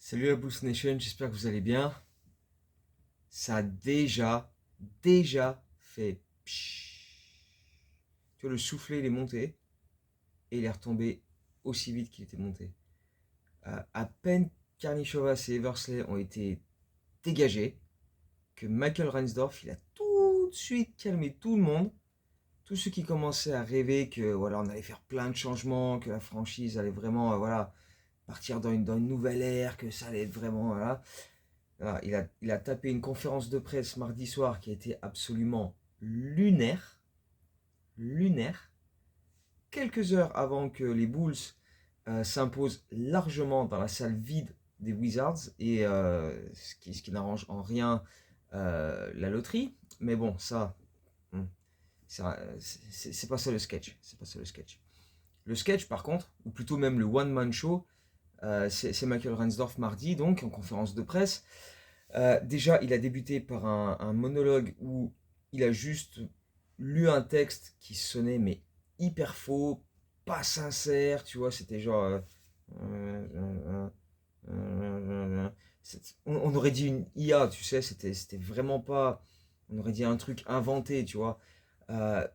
Salut la Bulls Nation, j'espère que vous allez bien. Ça a déjà fait pshhh. Tu vois, le soufflet il est monté et il est retombé aussi vite qu'il était monté. À peine Karnišovas et Eversley ont été dégagés, que Michael Reinsdorf il a tout de suite calmé tout le monde. Tous ceux qui commençaient à rêver que voilà, on allait faire plein de changements, que la franchise allait vraiment voilà, partir dans une nouvelle ère, que ça allait être vraiment. Voilà. Voilà, il a tapé une conférence de presse mardi soir qui a été absolument lunaire. Lunaire. Quelques heures avant que les Bulls s'imposent largement dans la salle vide des Wizards, et ce qui n'arrange en rien la loterie. Mais bon, ça, c'est pas ça le sketch. C'est pas ça le sketch. Le sketch, par contre, ou plutôt même le one-man show, c'est Michael Reinsdorf mardi, donc en conférence de presse. Déjà, il a débuté par un monologue où il a juste lu un texte qui sonnait mais hyper faux, pas sincère, tu vois, c'était genre... on aurait dit une IA, tu sais, c'était vraiment pas... On aurait dit un truc inventé, tu vois. Euh,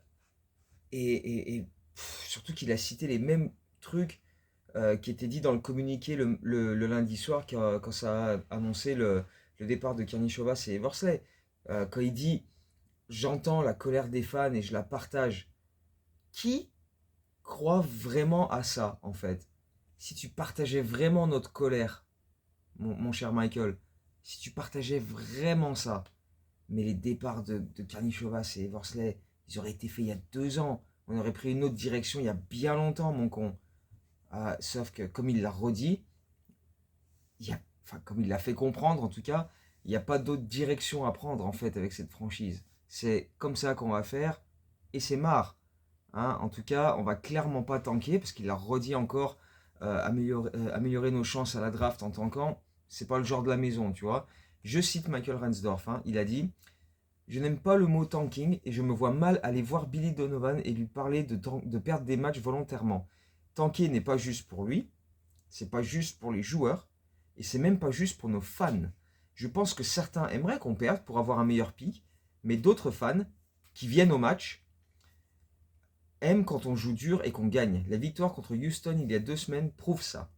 et surtout qu'il a cité les mêmes trucs qui étaient dit dans le communiqué le lundi soir quand ça a annoncé le départ de Karnišovas et Eversley. Quand il dit j'entends la colère des fans et je la partage. Qui croit vraiment à ça en fait? Si tu partageais vraiment notre colère, mon cher Michael, si tu partageais vraiment ça, mais les départs de Karnišovas et Eversley, ils auraient été faits il y a 2 ans. On aurait pris une autre direction il y a bien longtemps, mon con. Sauf que, comme il l'a redit, enfin, comme il l'a fait comprendre en tout cas, il n'y a pas d'autre direction à prendre en fait avec cette franchise. C'est comme ça qu'on va faire et c'est marre. Hein. En tout cas, on va clairement pas tanker parce qu'il l'a redit encore, améliorer nos chances à la draft en tankant, c'est pas le genre de la maison, tu vois. Je cite Michael Reinsdorf, hein, il a dit je n'aime pas le mot tanking et je me vois mal aller voir Billy Donovan et lui parler de perdre des matchs volontairement. Tanker n'est pas juste pour lui, c'est pas juste pour les joueurs, et c'est même pas juste pour nos fans. Je pense que certains aimeraient qu'on perde pour avoir un meilleur pick, mais d'autres fans qui viennent au match aiment quand on joue dur et qu'on gagne. La victoire contre Houston il y a 2 semaines prouve ça.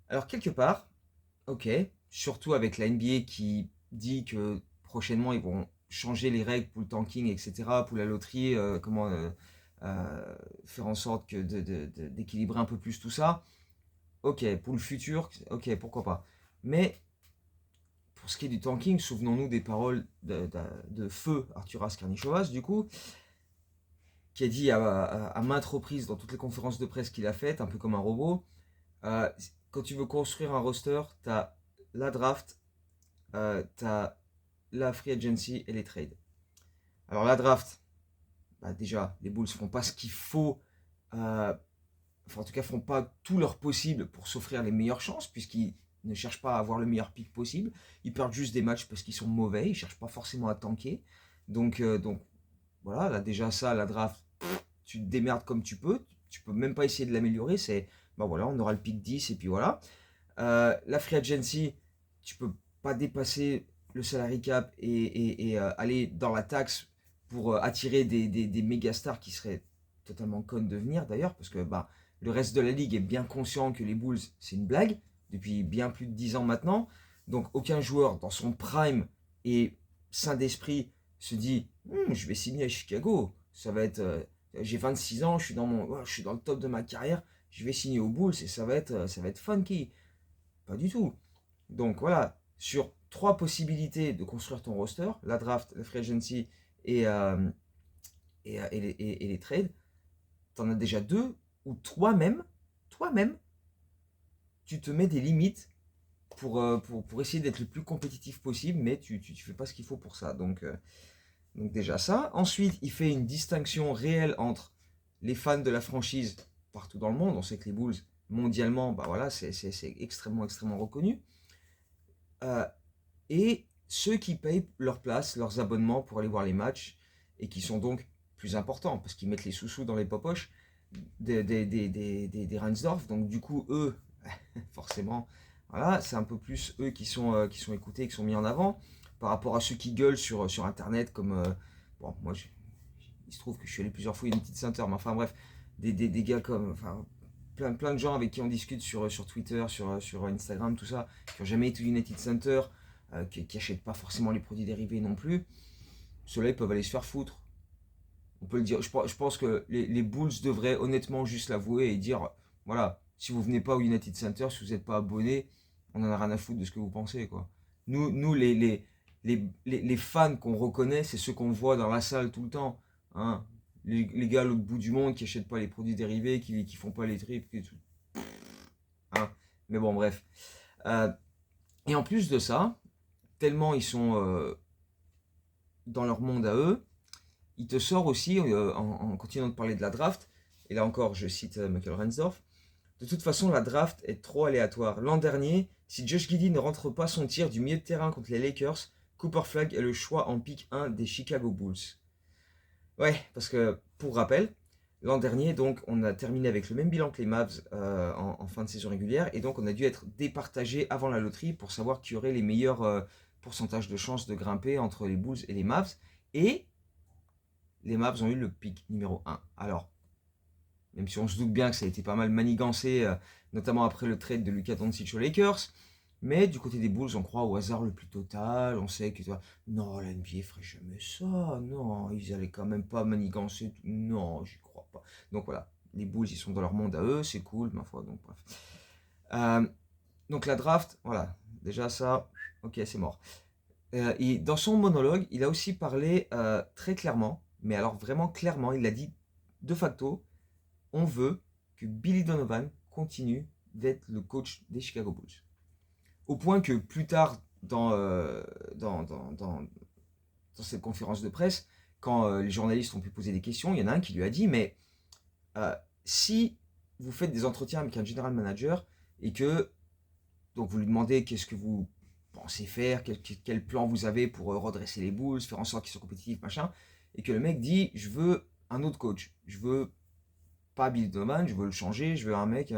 Alors quelque part, ok, surtout avec la NBA qui dit que prochainement ils vont changer les règles pour le tanking, etc., pour la loterie, comment faire en sorte d'équilibrer un peu plus tout ça. Ok, pour le futur, ok, pourquoi pas. Mais pour ce qui est du tanking, souvenons-nous des paroles de feu Arturas Karnišovas, du coup, qui a dit à maintes reprises dans toutes les conférences de presse qu'il a faites, un peu comme un robot, euh, quand tu veux construire un roster, t'as la draft, t'as la free agency et les trades. Alors la draft, bah déjà, les Bulls font pas ce qu'il faut, enfin en tout cas font pas tout leur possible pour s'offrir les meilleures chances, puisqu'ils ne cherchent pas à avoir le meilleur pick possible. Ils perdent juste des matchs parce qu'ils sont mauvais, ils cherchent pas forcément à tanker. Donc voilà, là déjà ça, la draft, tu te démerdes comme tu peux même pas essayer de l'améliorer, c'est, bah voilà, on aura le pick 10 et puis voilà. La free agency, tu peux pas dépasser le salary cap et aller dans la taxe pour attirer des méga stars qui seraient totalement connes de venir d'ailleurs, parce que bah, le reste de la ligue est bien conscient que les Bulls, c'est une blague, depuis bien plus de 10 ans maintenant. Donc aucun joueur dans son prime et sain d'esprit se dit je vais signer à Chicago, ça va être... j'ai 26 ans, je suis dans le top de ma carrière, je vais signer aux Bulls et ça va être funky. Pas du tout. Donc voilà, sur 3 possibilités de construire ton roster, la draft, la free agency et, les trades, t'en as déjà 2 ou toi-même, tu te mets des limites pour essayer d'être le plus compétitif possible, mais tu fais pas ce qu'il faut pour ça. Donc déjà ça. Ensuite, il fait une distinction réelle entre les fans de la franchise partout dans le monde. On sait que les Bulls, mondialement, bah voilà, c'est extrêmement reconnu. Euh, et ceux qui payent leur place, leurs abonnements pour aller voir les matchs, et qui sont donc plus importants, parce qu'ils mettent les sous-sous dans les popoches des Reinsdorf. Donc du coup, eux, forcément, Voilà, c'est un peu plus eux qui sont écoutés, qui sont mis en avant, par rapport à ceux qui gueulent sur Internet, comme... bon, moi, il se trouve que je suis allé plusieurs fois à United Center, mais enfin bref, des gars comme... Enfin, plein de gens avec qui on discute sur Twitter, sur Instagram, tout ça, qui n'ont jamais été au United Center, qui n'achètent pas forcément les produits dérivés non plus, ceux-là, ils peuvent aller se faire foutre. On peut le dire. Je pense que les Bulls devraient honnêtement juste l'avouer et dire, voilà, si vous venez pas au United Center, si vous n'êtes pas abonné, on en a rien à foutre de ce que vous pensez, quoi. Nous les fans qu'on reconnaît, c'est ceux qu'on voit dans la salle tout le temps. Hein. Les gars à l'autre bout du monde qui achètent pas les produits dérivés, qui font pas les trips, et tout. Hein. Mais bon, bref. Euh, et en plus de ça, tellement ils sont dans leur monde à eux, il te sort aussi, en continuant de parler de la draft, et là encore je cite Michael Reinsdorf, de toute façon la draft est trop aléatoire. L'an dernier, si Josh Giddey ne rentre pas son tir du milieu de terrain contre les Lakers, Cooper Flagg est le choix en pick 1 des Chicago Bulls. Ouais, parce que pour rappel, l'an dernier, donc, on a terminé avec le même bilan que les Mavs en fin de saison régulière, et donc on a dû être départagé avant la loterie pour savoir qui aurait les meilleurs pourcentages de chances de grimper entre les Bulls et les Mavs. Et les Mavs ont eu le pick numéro 1. Alors, même si on se doute bien que ça a été pas mal manigancé, notamment après le trade de Luka Doncic aux Lakers, mais du côté des Bulls, on croit au hasard le plus total, on sait que, non, la NBA ferait jamais ça, non, ils allaient quand même pas manigancer, non, j'y crois pas. Donc voilà, les Bulls, ils sont dans leur monde à eux, c'est cool, ma foi, donc bref. Donc la draft, voilà, déjà ça, ok, c'est mort. Et dans son monologue, il a aussi parlé très clairement, mais alors vraiment clairement, il a dit de facto, on veut que Billy Donovan continue d'être le coach des Chicago Bulls. Au point que plus tard dans cette conférence de presse, quand les journalistes ont pu poser des questions, il y en a un qui lui a dit, mais si vous faites des entretiens avec un general manager et que donc vous lui demandez qu'est-ce que vous pensez faire, quel plan vous avez pour redresser les Bulls, faire en sorte qu'ils soient compétitifs, machin, et que le mec dit, je veux un autre coach, je veux pas Billy Donovan, je veux le changer, je veux un mec,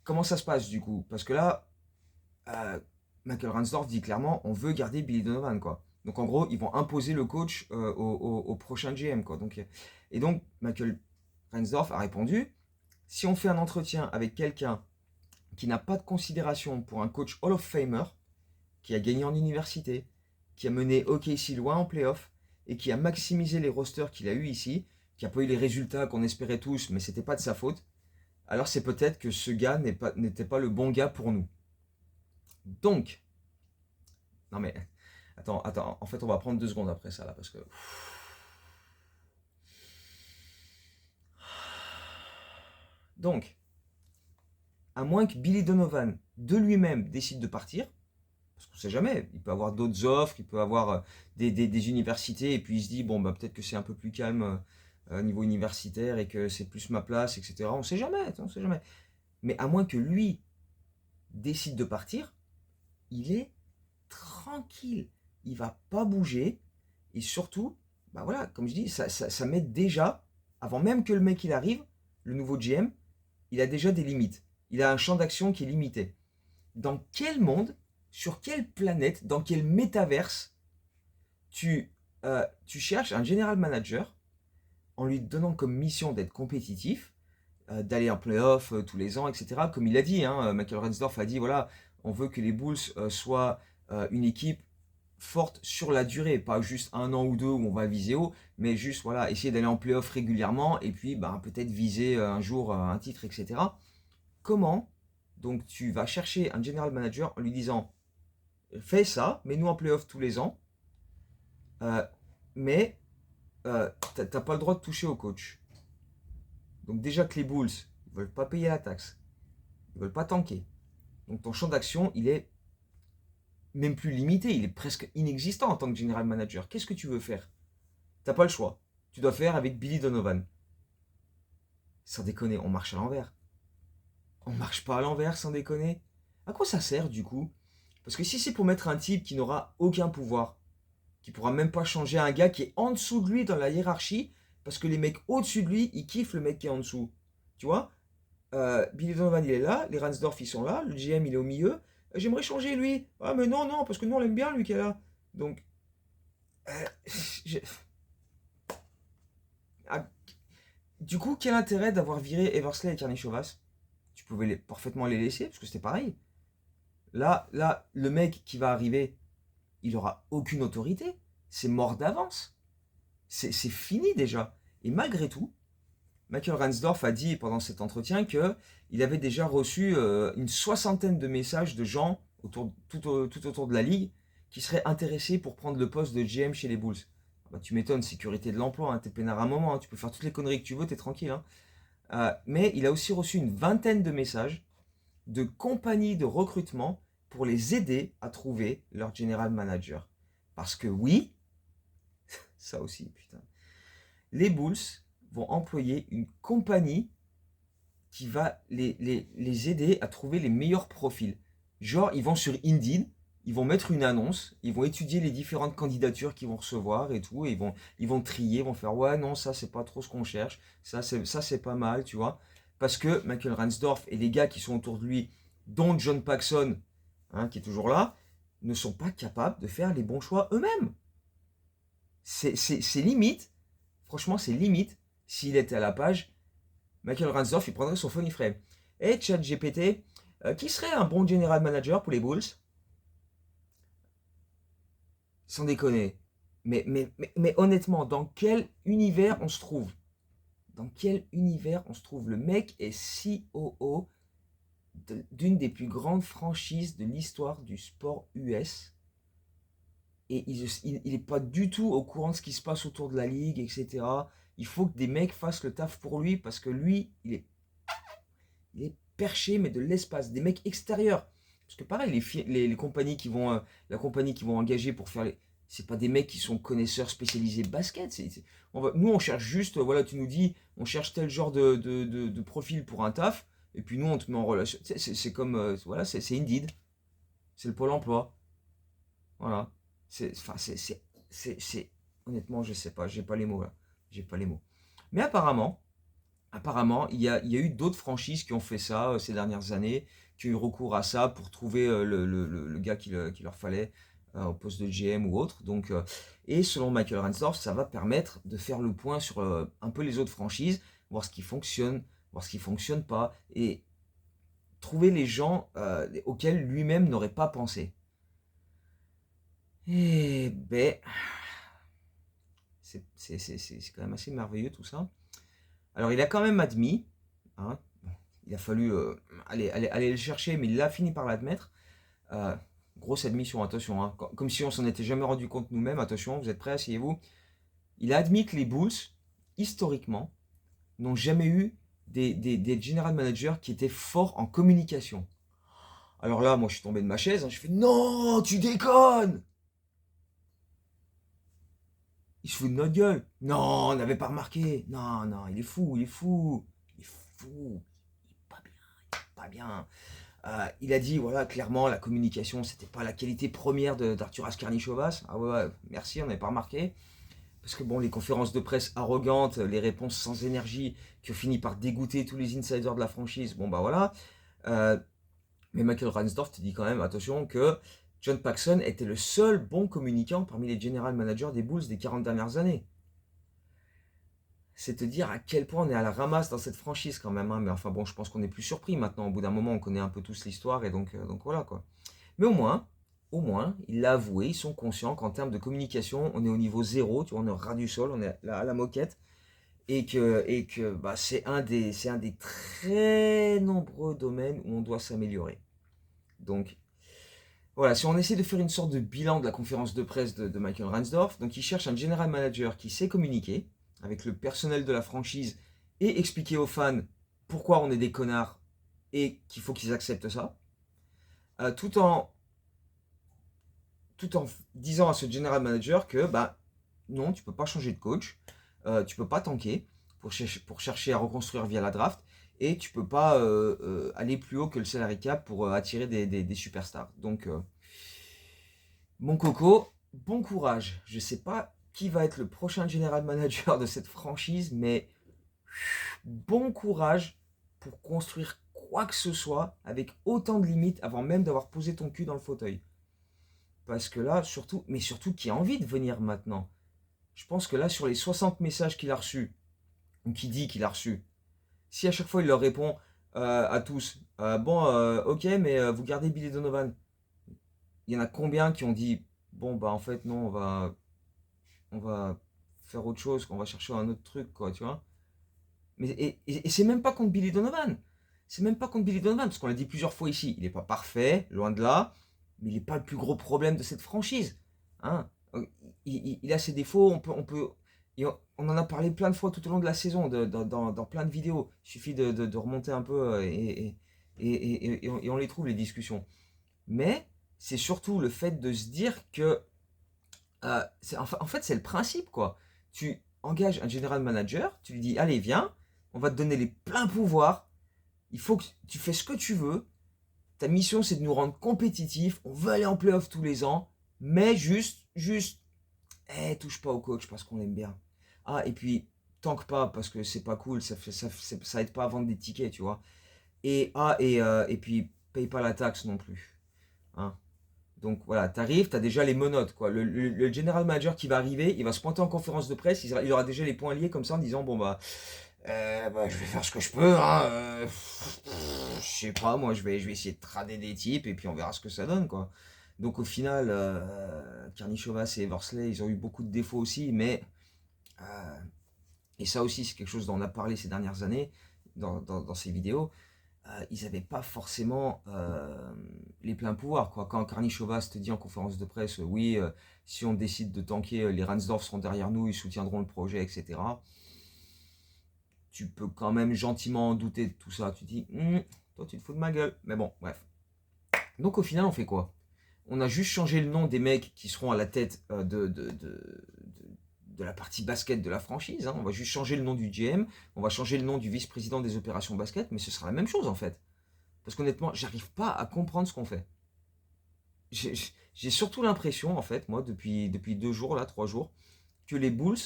comment ça se passe du coup? Parce que là, Michael Reinsdorf dit clairement, on veut garder Billy Donovan, quoi. Donc en gros, ils vont imposer le coach au prochain GM, quoi. Donc, et donc, Michael Reinsdorf a répondu, si on fait un entretien avec quelqu'un qui n'a pas de considération pour un coach Hall of Famer, qui a gagné en université, qui a mené OKC loin en playoff, et qui a maximisé les rosters qu'il a eu ici, qui n'a pas eu les résultats qu'on espérait tous, mais c'était pas de sa faute, alors c'est peut-être que ce gars n'était pas le bon gars pour nous. Donc, non mais, attends, en fait on va prendre 2 secondes après ça là, parce que... Donc, à moins que Billy Donovan, de lui-même, décide de partir, parce qu'on ne sait jamais, il peut avoir d'autres offres, il peut avoir des universités, et puis il se dit, bon, bah, peut-être que c'est un peu plus calme au niveau universitaire, et que c'est plus ma place, etc. On ne sait jamais, on ne sait jamais. Mais à moins que lui décide de partir, il est tranquille. Il va pas bouger, et surtout, bah voilà, comme je dis, ça met déjà, avant même que le mec il arrive, le nouveau GM, il a déjà des limites. Il a un champ d'action qui est limité. Dans quel monde, sur quelle planète, dans quel métaverse, tu cherches un general manager en lui donnant comme mission d'être compétitif, d'aller en playoff tous les ans, etc. Comme il a dit, hein, Michael Reinsdorf a dit, voilà, on veut que les Bulls soient une équipe forte sur la durée, pas juste 1 an ou 2 où on va viser haut, mais juste voilà, essayer d'aller en playoff régulièrement et puis bah, peut-être viser un jour un titre, etc. Comment donc tu vas chercher un general manager en lui disant fais ça, mets-nous en playoff tous les ans, euh, mais t'as pas le droit de toucher au coach. Donc déjà que les Bulls ils veulent pas payer la taxe, ils veulent pas tanker. Donc ton champ d'action il est même plus limité, il est presque inexistant en tant que general manager. Qu'est-ce que tu veux faire? T'as pas le choix. Tu dois faire avec Billy Donovan. Sans déconner, on marche à l'envers. On marche pas à l'envers, sans déconner. À quoi ça sert du coup? Parce que si c'est pour mettre un type qui n'aura aucun pouvoir, qui pourra même pas changer un gars qui est en dessous de lui dans la hiérarchie, parce que les mecs au-dessus de lui, ils kiffent le mec qui est en dessous. Tu vois? Billy Donovan il est là, les Ransdorf ils sont là, le GM il est au milieu. J'aimerais changer lui. Ah mais non, non, parce que nous on l'aime bien lui qui est là. Donc, euh, j'ai- ah, du coup, quel intérêt d'avoir viré Eversley et Karnišovas? Tu pouvais parfaitement les laisser, parce que c'était pareil. Là, le mec qui va arriver, il aura aucune autorité. C'est mort d'avance. C'est fini déjà. Et malgré tout, Michael Ransdorf a dit pendant cet entretien que il avait déjà reçu une soixantaine de messages de gens tout autour de la ligue qui seraient intéressés pour prendre le poste de GM chez les Bulls. Bah, tu m'étonnes, sécurité de l'emploi, hein, t'es peinard un moment, hein, tu peux faire toutes les conneries que tu veux, t'es tranquille. Hein. Mais il a aussi reçu une vingtaine de messages de compagnies de recrutement pour les aider à trouver leur general manager. Parce que oui, ça aussi, putain, les Bulls vont employer une compagnie qui va les aider à trouver les meilleurs profils. Genre, ils vont sur Indeed, ils vont mettre une annonce, ils vont étudier les différentes candidatures qu'ils vont recevoir et tout, et ils vont trier, ils vont faire ouais, non, ça c'est pas trop ce qu'on cherche, ça c'est pas mal, tu vois. Parce que Michael Ransdorf et les gars qui sont autour de lui, dont John Paxson, hein, qui est toujours là, ne sont pas capables de faire les bons choix eux-mêmes. C'est limite, franchement, c'est limite s'il était à la page. Michael Ransdorf, il prendrait son phone, il ferait hey, ChatGPT, qui serait un bon general manager pour les Bulls? Sans déconner. Mais honnêtement, dans quel univers on se trouve? Dans quel univers on se trouve? Le mec est COO d'une des plus grandes franchises de l'histoire du sport US. Et il est pas du tout au courant de ce qui se passe autour de la ligue, etc. Il faut que des mecs fassent le taf pour lui parce que lui, il est perché, mais de l'espace, des mecs extérieurs. Parce que pareil, les compagnies qui vont, la compagnie qui vont engager pour faire les. C'est pas des mecs qui sont connaisseurs spécialisés basket. Nous, on cherche juste, voilà, tu nous dis, on cherche tel genre de profil pour un taf, et puis nous, on te met en relation. C'est comme, voilà, c'est Indeed, c'est le Pôle emploi. Voilà. Enfin, honnêtement, je sais pas, j'ai pas les mots là. J'ai pas les mots. Mais apparemment, il y a eu d'autres franchises qui ont fait ça ces dernières années, qui ont eu recours à ça pour trouver le gars qu'il leur fallait au poste de GM ou autre. Donc, et selon Michael Reinsdorf, ça va permettre de faire le point sur un peu les autres franchises, voir ce qui fonctionne, voir ce qui fonctionne pas, et trouver les gens auxquels lui-même n'aurait pas pensé. Et ben, c'est quand même assez merveilleux tout ça. Alors, il a quand même admis, hein, il a fallu aller le chercher, mais il a fini par l'admettre. Euh, Grosse admission, attention, hein, comme si on s'en était jamais rendu compte nous-mêmes. Attention, vous êtes prêts, asseyez-vous. Il a admis que les Bulls, historiquement, n'ont jamais eu des general managers qui étaient forts en communication. Alors là, moi, je suis tombé de ma chaise. Hein, je fais non, tu déconnes. Il se fout de notre gueule. Non, on n'avait pas remarqué. Non, non, il est fou, il est fou. Il est fou. Il est pas bien, il est pas bien. Il a dit, voilà, clairement, la communication, c'était pas la qualité première d'Arturas Karnišovas. Ah ouais, ouais, merci, on n'avait pas remarqué. Parce que bon, les conférences de presse arrogantes, les réponses sans énergie, qui ont fini par dégoûter tous les insiders de la franchise, bon bah voilà. Euh, mais Michael Reinsdorf te dit quand même, attention, que John Paxson était le seul bon communicant parmi les general managers des Bulls des 40 dernières années. C'est te dire à quel point on est à la ramasse dans cette franchise quand même. Hein. Mais enfin bon, je pense qu'on est plus surpris maintenant. Au bout d'un moment, on connaît un peu tous l'histoire et donc voilà quoi. Mais au moins, il l'a avoué, ils sont conscients qu'en termes de communication, on est au niveau zéro, tu vois, on est au ras du sol, on est à la moquette. Et que bah, c'est un des très nombreux domaines où on doit s'améliorer. Donc voilà, si on essaie de faire une sorte de bilan de la conférence de presse de Michael Reinsdorf, donc il cherche un general manager qui sait communiquer avec le personnel de la franchise et expliquer aux fans pourquoi on est des connards et qu'il faut qu'ils acceptent ça, tout en disant à ce general manager que bah non, tu peux pas changer de coach, tu peux pas tanker pour chercher à reconstruire via la draft, et tu peux pas aller plus haut que le salary cap pour attirer des superstars. Donc mon coco, bon courage. Je sais pas qui va être le prochain general manager de cette franchise, mais bon courage pour construire quoi que ce soit avec autant de limites avant même d'avoir posé ton cul dans le fauteuil. Parce que là, surtout, mais surtout qui a envie de venir maintenant. Je pense que là, sur les 60 messages qu'il a reçus, ou qu'il dit qu'il a reçus, si à chaque fois il leur répond à tous, bon, ok, mais vous gardez Billy Donovan, il y en a combien qui ont dit, bon, bah en fait, non, on va faire autre chose, on va chercher un autre truc, quoi, tu vois. Mais, et c'est même pas contre Billy Donovan. C'est même pas contre Billy Donovan, parce qu'on l'a dit plusieurs fois ici. Il n'est pas parfait, loin de là, mais il n'est pas le plus gros problème de cette franchise. Hein. Il a ses défauts, on en a parlé plein de fois tout au long de la saison, dans plein de vidéos. Il suffit de remonter un peu et on les trouve, les discussions. Mais c'est surtout le fait de se dire que en fait, c'est le principe, quoi. Tu engages un general manager, tu lui dis, allez, viens, on va te donner les pleins pouvoirs, il faut que tu fais ce que tu veux, ta mission, c'est de nous rendre compétitifs, on veut aller en playoff tous les ans, mais juste, touche pas au coach parce qu'on l'aime bien. Ah, et puis, tank pas parce que c'est pas cool, ça aide pas à vendre des tickets, tu vois. Et puis, paye pas la taxe non plus. Hein. Donc voilà, t'arrives, t'as déjà les menottes, quoi. Le general manager qui va arriver, il va se pointer en conférence de presse, il aura déjà les poings liés comme ça en disant, bon bah, je vais faire ce que je peux, hein, je sais pas, moi je vais essayer de trader des types et puis on verra ce que ça donne, quoi. Donc au final, Karnišovas et Eversley, ils ont eu beaucoup de défauts aussi, mais euh, et ça aussi c'est quelque chose dont on a parlé ces dernières années dans ces vidéos. Ils n'avaient pas forcément les pleins pouvoirs, quoi. Quand Karnišovas te dit en conférence de presse, oui, si on décide de tanker, les Ransdorf seront derrière nous, ils soutiendront le projet, etc. Tu peux quand même gentiment douter de tout ça. Tu te dis, toi tu te fous de ma gueule. Mais bon, bref. Donc au final, on fait quoi? On a juste changé le nom des mecs qui seront à la tête de la partie basket de la franchise. Hein. On va juste changer le nom du GM, on va changer le nom du vice-président des opérations basket, mais ce sera la même chose en fait. Parce qu'honnêtement, j'arrive pas à comprendre ce qu'on fait. J'ai surtout l'impression, en fait, moi, depuis 2 jours, là, 3 jours, que les Bulls,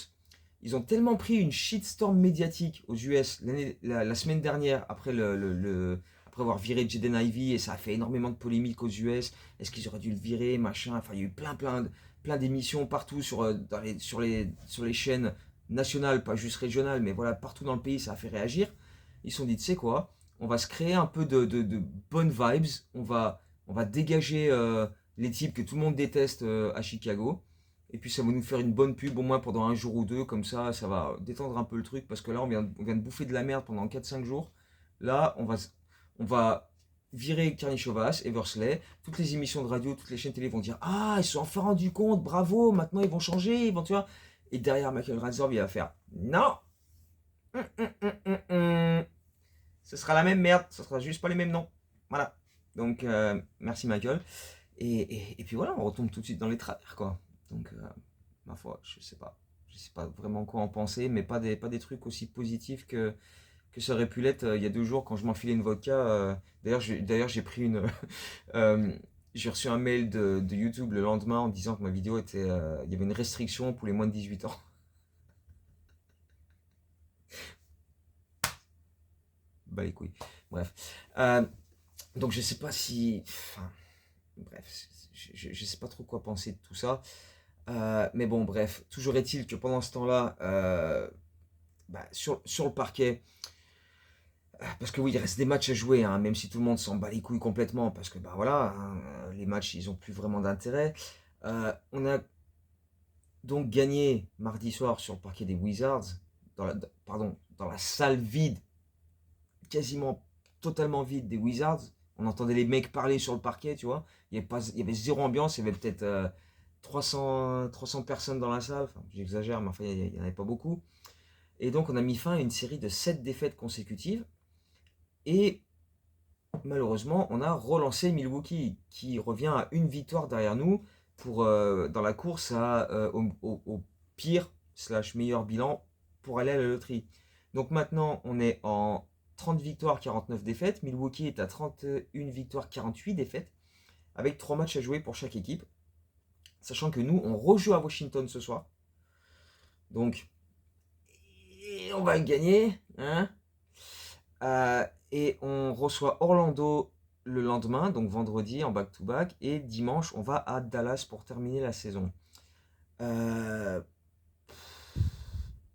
ils ont tellement pris une shitstorm médiatique aux US la semaine dernière, après avoir viré Jaden Ivey, et ça a fait énormément de polémiques aux US. Est-ce qu'ils auraient dû le virer, machin. Enfin, il y a eu plein d'émissions partout sur les chaînes nationales, pas juste régionales, mais voilà, partout dans le pays, ça a fait réagir. Ils se sont dit, tu sais quoi, on va se créer un peu de bonnes vibes, on va dégager les types que tout le monde déteste à Chicago. Et puis ça va nous faire une bonne pub au moins pendant un jour ou deux, comme ça va détendre un peu le truc, parce que là on vient de bouffer de la merde pendant 4-5 jours. Là on va virer Karnišovas, Eversley, toutes les émissions de radio, toutes les chaînes télé vont dire, ah, ils se sont enfin rendus compte, bravo, maintenant ils vont changer, ils vont, tu vois. Et derrière Michael Razorb, il va faire, non, hum, hum, hum, hum, hum. Ce sera la même merde, ce sera juste pas les mêmes noms. Voilà. Donc merci Michael. Et puis voilà, on retombe tout de suite dans les travers, quoi. Donc, ma foi, je sais pas. Je sais pas vraiment quoi en penser, mais pas des trucs aussi positifs que ça aurait pu l'être il y a 2 jours quand je m'enfilais une vodka. D'ailleurs, j'ai pris une. euh, j'ai reçu un mail de YouTube le lendemain en disant que ma vidéo était. Il y avait une restriction pour les moins de 18 ans. Bah les couilles. Bref. Donc, je sais pas si. Enfin, bref, je sais pas trop quoi penser de tout ça. Mais bon, bref, toujours est-il que pendant ce temps-là, sur le parquet, parce que oui, il reste des matchs à jouer, hein, même si tout le monde s'en bat les couilles complètement, parce que bah voilà, hein, les matchs, ils ont plus vraiment d'intérêt. On a donc gagné mardi soir sur le parquet des Wizards, dans la salle vide, quasiment totalement vide des Wizards. On entendait les mecs parler sur le parquet, tu vois. Il y avait zéro ambiance, il y avait peut-être 300 personnes dans la salle. Enfin, j'exagère, mais enfin, il n'y en avait pas beaucoup. Et donc, on a mis fin à une série de 7 défaites consécutives. Et malheureusement, on a relancé Milwaukee, qui revient à une victoire derrière nous dans la course au pire slash meilleur bilan pour aller à la loterie. Donc maintenant, on est en 30 victoires, 49 défaites. Milwaukee est à 31 victoires, 48 défaites, avec 3 matchs à jouer pour chaque équipe. Sachant que nous, on rejoue à Washington ce soir. Donc, on va gagner. Hein. Et on reçoit Orlando le lendemain, donc vendredi en back-to-back. Et dimanche, on va à Dallas pour terminer la saison. Euh,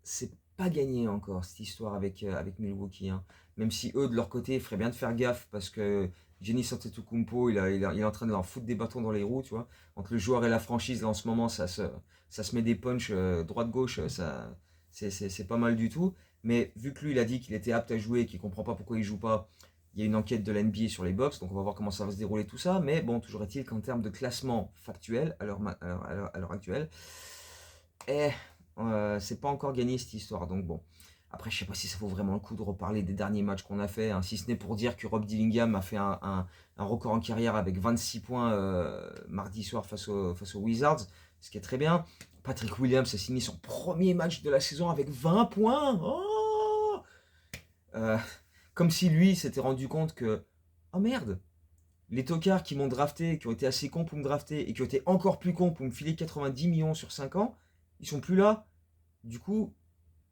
c'est pas gagné encore cette histoire avec Milwaukee, hein. Même si eux, de leur côté, ils feraient bien de faire gaffe parce que Giannis Antetokounmpo, il est en train de leur foutre des bâtons dans les roues, tu vois. Entre le joueur et la franchise, là, en ce moment, ça se met des punchs droite-gauche, c'est pas mal du tout. Mais vu que lui, il a dit qu'il était apte à jouer et qu'il comprend pas pourquoi il joue pas, il y a une enquête de l'NBA sur les Bucks, donc on va voir comment ça va se dérouler tout ça. Mais bon, toujours est-il qu'en termes de classement factuel, à l'heure actuelle, eh, c'est pas encore gagné cette histoire. Donc bon. Après, je sais pas si ça vaut vraiment le coup de reparler des derniers matchs qu'on a fait, hein, si ce n'est pour dire que Rob Dillingham a fait un record en carrière avec 26 points mardi soir face aux Wizards, ce qui est très bien. Patrick Williams a signé son premier match de la saison avec 20 points. Oh, Euh, comme si lui s'était rendu compte que, oh merde, les tocards qui m'ont drafté, qui ont été assez cons pour me drafter et qui ont été encore plus cons pour me filer 90 millions sur 5 ans, ils sont plus là. Du coup,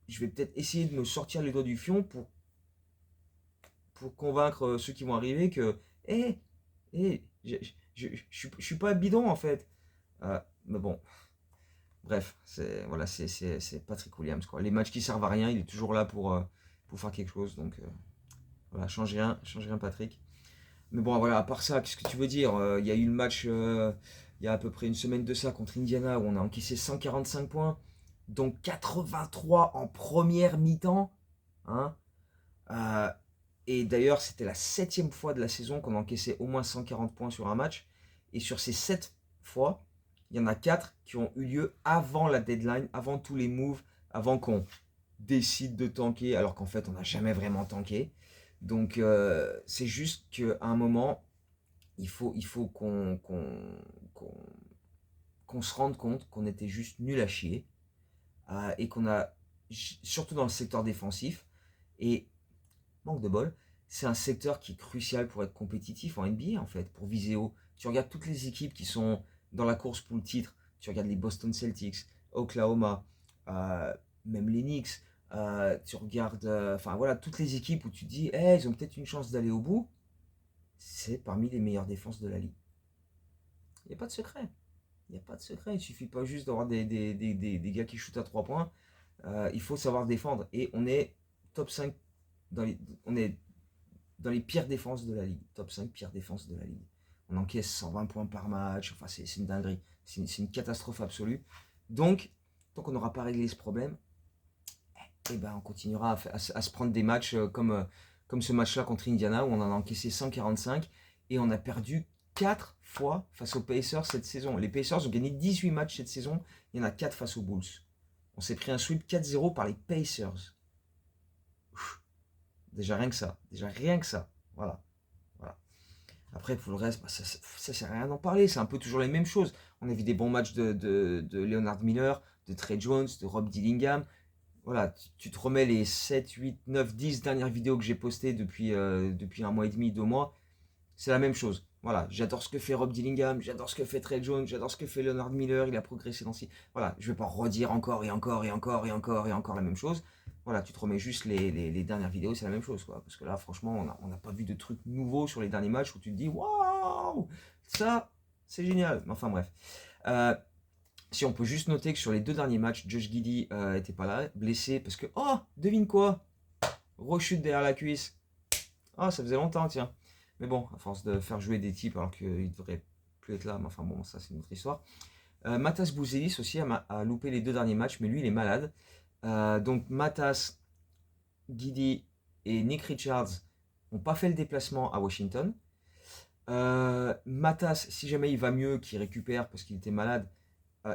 je vais peut-être essayer de me sortir les doigts du fion pour convaincre ceux qui vont arriver que, hé, je suis pas bidon en fait. Mais bon, bref, c'est Patrick Williams, quoi. Les matchs qui servent à rien, il est toujours là pour faire quelque chose. Donc voilà, change rien Patrick. Mais bon, voilà, à part ça, qu'est-ce que tu veux dire? Il y a eu le match il y a à peu près une semaine de ça contre Indiana où on a encaissé 145 points, donc 83 en première mi-temps, hein. Euh, et d'ailleurs, c'était la 7e fois de la saison qu'on encaissait au moins 140 points sur un match. Et sur ces 7 fois, il y en a 4 qui ont eu lieu avant la deadline, avant tous les moves, avant qu'on décide de tanker, alors qu'en fait, on n'a jamais vraiment tanké. Donc, c'est juste qu'à un moment, il faut qu'on- qu'on se rende compte qu'on était juste nul à chier et qu'on a, surtout dans le secteur défensif, et manque de bol, c'est un secteur qui est crucial pour être compétitif en NBA en fait, pour viser haut. Tu regardes toutes les équipes qui sont dans la course pour le titre, tu regardes les Boston Celtics, Oklahoma, euh, même les Knicks, tu regardes, enfin voilà, toutes les équipes où tu te dis, hey, ils ont peut-être une chance d'aller au bout, c'est parmi les meilleures défenses de la ligue. Il n'y a pas de secret. Il n'y a pas de secret. Il suffit pas juste d'avoir des gars qui shootent à 3 points. Il faut savoir défendre. Et on est top 5 on est dans les pires défenses de la ligue. Top 5 pires défenses de la ligue. On encaisse 120 points par match. Enfin, c'est une dinguerie. C'est une catastrophe absolue. Donc, tant qu'on n'aura pas réglé ce problème, eh ben, on continuera à se prendre des matchs comme ce match-là contre Indiana où on en a encaissé 145 et on a perdu 4 fois face aux Pacers cette saison. Les Pacers ont gagné 18 matchs cette saison, il y en a 4 face aux Bulls. On s'est pris un sweep 4-0 par les Pacers. Ouf. Déjà rien que ça. Déjà rien que ça. Voilà. Voilà. Après, pour le reste, bah, ça sert à rien d'en parler. C'est un peu toujours les mêmes choses. On a vu des bons matchs de Leonard Miller, de Trey Jones, de Rob Dillingham. Voilà, tu te remets les 7, 8, 9, 10 dernières vidéos que j'ai postées depuis un mois et demi, 2 mois. C'est la même chose. Voilà, j'adore ce que fait Rob Dillingham, j'adore ce que fait Trey Jones, j'adore ce que fait Leonard Miller, il a progressé dans ces... Voilà, je vais pas redire encore et encore et encore et encore et encore la même chose. Voilà, tu te remets juste les dernières vidéos, c'est la même chose, quoi. Parce que là, franchement, on n'a pas vu de trucs nouveaux sur les derniers matchs où tu te dis, waouh, ça, c'est génial. Enfin bref. Euh, Si on peut juste noter que sur les 2 derniers matchs, Josh Giddey était pas là, blessé, parce que, oh, devine quoi, rechute derrière la cuisse. Ah, ça faisait longtemps, tiens. Mais bon, à force de faire jouer des types alors qu'ils ne devraient plus être là, mais enfin bon, ça c'est une autre histoire. Matas Bouzelis aussi a loupé les 2 derniers matchs, mais lui il est malade. Donc Matas, Giddey et Nick Richards n'ont pas fait le déplacement à Washington. Matas, si jamais il va mieux, qu'il récupère parce qu'il était malade,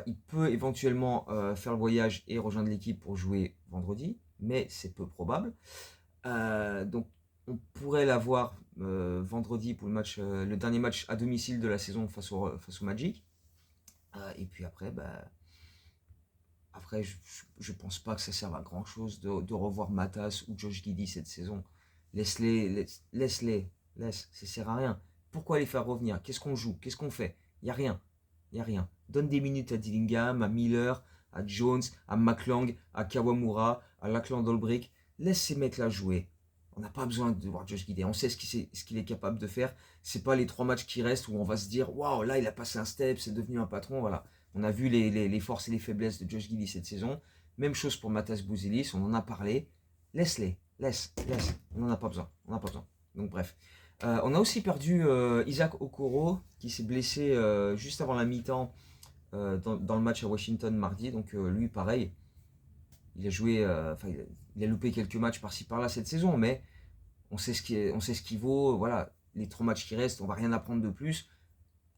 il peut éventuellement faire le voyage et rejoindre l'équipe pour jouer vendredi, mais c'est peu probable. Donc on pourrait l'avoir vendredi pour le dernier match à domicile de la saison face au Magic. Et puis après, je pense pas que ça serve à grand chose de revoir Matas ou Josh Giddey cette saison. Laisse, ça sert à rien. Pourquoi les faire revenir? Qu'est-ce qu'on joue? Qu'est-ce qu'on fait? Il n'y a rien. Il n'y a rien. Donne des minutes à Dillingham, à Miller, à Jones, à McClung, à Kawamura, à Lackland Olbrich. Laisse ces mecs-là jouer. On n'a pas besoin de voir Josh Giddey. On sait ce qu'il est capable de faire. C'est pas les 3 matchs qui restent où on va se dire waouh, là il a passé un step, c'est devenu un patron. Voilà. On a vu les forces et les faiblesses de Josh Giddey cette saison. Même chose pour Matas Bouzelis, on en a parlé. Laisse-les, laisse. On n'en a pas besoin. On n'a pas besoin. Donc bref. On a aussi perdu Isaac Okoro qui s'est blessé juste avant la mi-temps dans le match à Washington mardi. Donc lui, pareil, il a joué, il a loupé quelques matchs par-ci par-là cette saison, mais on sait ce qu'il vaut. Voilà, les 3 matchs qui restent, on va rien apprendre de plus.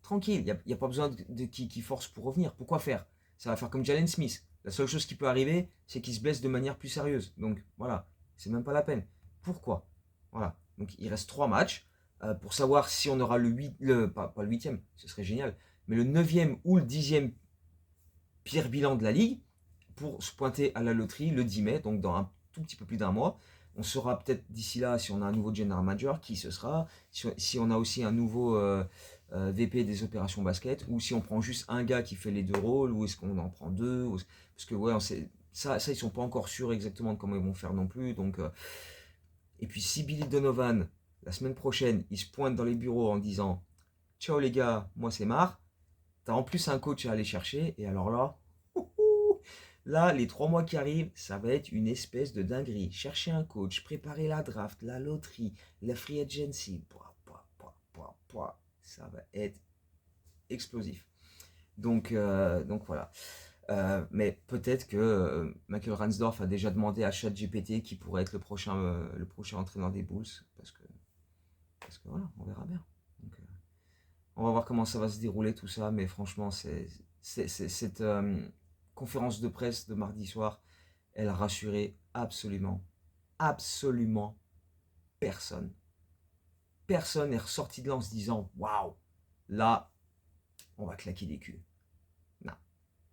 Tranquille, il n'y a pas besoin de qui force pour revenir. Pourquoi faire? Ça va faire comme Jalen Smith. La seule chose qui peut arriver, c'est qu'il se blesse de manière plus sérieuse. Donc voilà, c'est même pas la peine. Pourquoi? Voilà. Donc il reste 3 matchs pour savoir si on aura pas le huitième, ce serait génial, mais le neuvième ou le 10e pire bilan de la ligue pour se pointer à la loterie le 10 mai, donc dans un tout petit peu plus d'un mois. On saura peut-être d'ici là si on a un nouveau general manager, qui ce sera, si on a aussi un nouveau VP des opérations basket, ou si on prend juste un gars qui fait les 2 rôles, ou est-ce qu'on en prend 2, parce que ouais, ça ils sont pas encore sûrs exactement de comment ils vont faire non plus. Donc, et puis si Billy Donovan, la semaine prochaine, il se pointe dans les bureaux en disant ciao les gars, moi c'est marre, t'as en plus un coach à aller chercher, et alors là, là, les 3 mois qui arrivent, ça va être une espèce de dinguerie. Chercher un coach, préparer la draft, la loterie, la free agency. Ça va être explosif. Donc voilà. Mais peut-être que Michael Ransdorf a déjà demandé à ChatGPT qui pourrait être le prochain entraîneur des Bulls. Parce que voilà, on verra bien. Donc, on va voir comment ça va se dérouler tout ça. Mais franchement, cette conférence de presse de mardi soir, elle a rassuré absolument personne. Personne n'est ressorti de là en se disant waouh, là, on va claquer des culs. Non,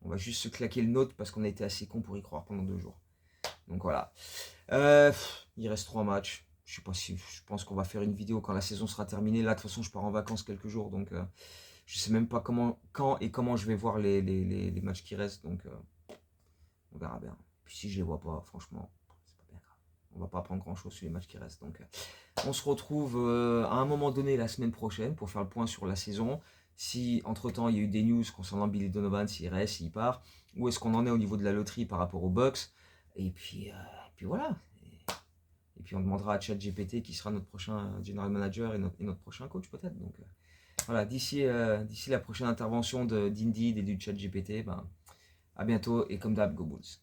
on va juste se claquer le nôtre parce qu'on a été assez con pour y croire pendant 2 jours. Donc voilà. Il reste 3 matchs. Je sais pas si je pense qu'on va faire une vidéo quand la saison sera terminée. Là, de toute façon, je pars en vacances quelques jours, donc je sais même pas quand et comment je vais voir les matchs qui restent. Donc on verra bien. Puis si je les vois pas, franchement, c'est pas bien grave. On va pas apprendre grand chose sur les matchs qui restent. Donc on se retrouve à un moment donné la semaine prochaine pour faire le point sur la saison. Si entre temps il y a eu des news concernant Billy Donovan, s'il reste, s'il part, où est-ce qu'on en est au niveau de la loterie par rapport aux Bucks. Et puis voilà. Et puis on demandera à ChatGPT qui sera notre prochain general manager et notre prochain coach peut-être. Donc voilà, d'ici la prochaine intervention d'Indeed et du ChatGPT, ben, à bientôt et comme d'hab, go Bulls.